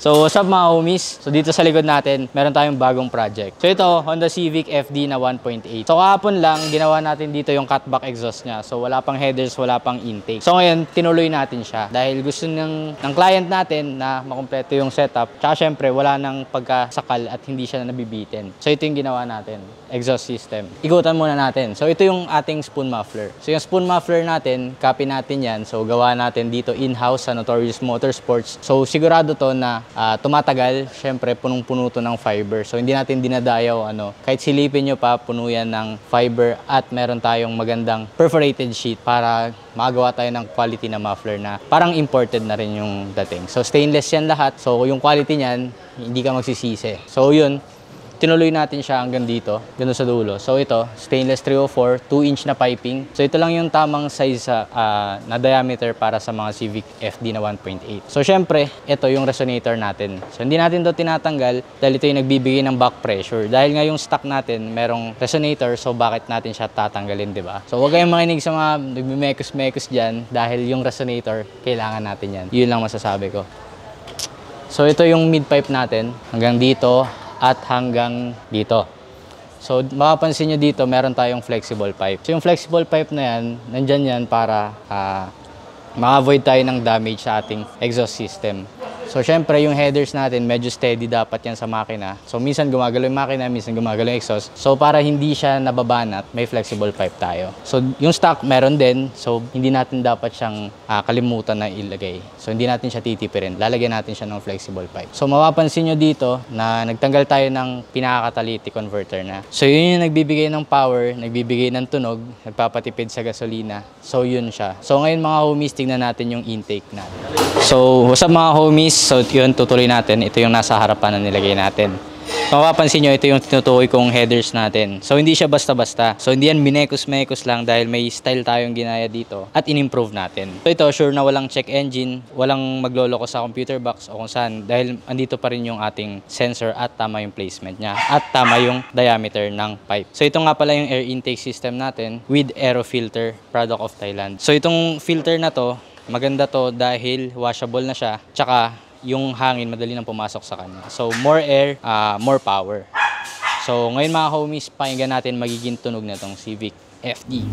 So what's up mga homies? So dito sa likod natin, meron tayong bagong project. So ito, Honda Civic FD na 1.8. So kahapon lang, ginawa natin dito yung cutback exhaust niya. So wala pang headers, wala pang intake. So ngayon, tinuloy natin siya. Dahil gusto ng client natin na makumpleto yung setup. Tsaka syempre, wala nang pagkasakal at hindi siya na nabibitin. So ito yung ginawa natin, exhaust system. Igutan muna natin. So ito yung ating spoon muffler. So yung spoon muffler natin, copy natin yan. So gawa natin dito in-house sa Notorious Motorsports. So sigurado to na tumatagal. Syempre, punong-puno to ng fiber. So hindi natin dinadayaw kahit silipin nyo pa, puno yan ng fiber at meron tayong magandang perforated sheet para magawa tayo ng quality na muffler na parang imported na rin yung dating. So stainless yan lahat. So yung quality niyan, hindi ka magsisisi. So yun, tinuloy natin siya hanggang dito, gano'n sa dulo. So ito, stainless 304, 2-inch na piping. So ito lang yung tamang size na diameter para sa mga Civic FD na 1.8. So syempre, ito yung resonator natin. So hindi natin to tinatanggal dahil ito yung nagbibigay ng back pressure. Dahil nga yung stock natin, merong resonator, so bakit natin siya tatanggalin, di ba? So huwag kayong makinig sa mga nagmimekos-mekos dyan dahil yung resonator, kailangan natin yan. Yun lang masasabi ko. So ito yung mid-pipe natin, hanggang dito at hanggang dito. So makapansin nyo dito, meron tayong flexible pipe. So yung flexible pipe na yan, nandyan yan para ma-avoid tayo ng damage sa ating exhaust system. So syempre yung headers natin medyo steady dapat yan sa makina. So minsan gumagalaw yung makina, minsan gumagalaw yung exhaust. So para hindi siya nababanat, may flexible pipe tayo. So yung stock meron din. So hindi natin dapat siyang kalimutan na ilagay. So hindi natin siya titipirin. Lalagyan natin siya ng flexible pipe. So mapapansin nyo dito na nagtanggal tayo ng pinaka-catalytic converter na. So yun yung nagbibigay ng power, nagbibigay ng tunog, nagpapatipid sa gasolina. So yun siya. So ngayon mga homies, tingnan natin yung intake natin. So what's up mga homies? So yun, tutuloy natin. Ito yung nasa harapan na nilagay natin. So mapapansin nyo, ito yung tinutukoy kong headers natin. So hindi siya basta-basta. So hindi yan minekos-mekos lang dahil may style tayong ginaya dito at in-improve natin. So ito, sure na walang check engine, walang magloloko sa computer box o kung saan dahil andito pa rin yung ating sensor at tama yung placement niya at tama yung diameter ng pipe. So ito nga pala yung air intake system natin with aero filter, product of Thailand. So itong filter na to, maganda to dahil washable na siya, tsaka yung hangin madali nang pumasok sa kanya. So more air, more power. So ngayon mga homies, pakinggan natin magiging tunog na tong Civic FD.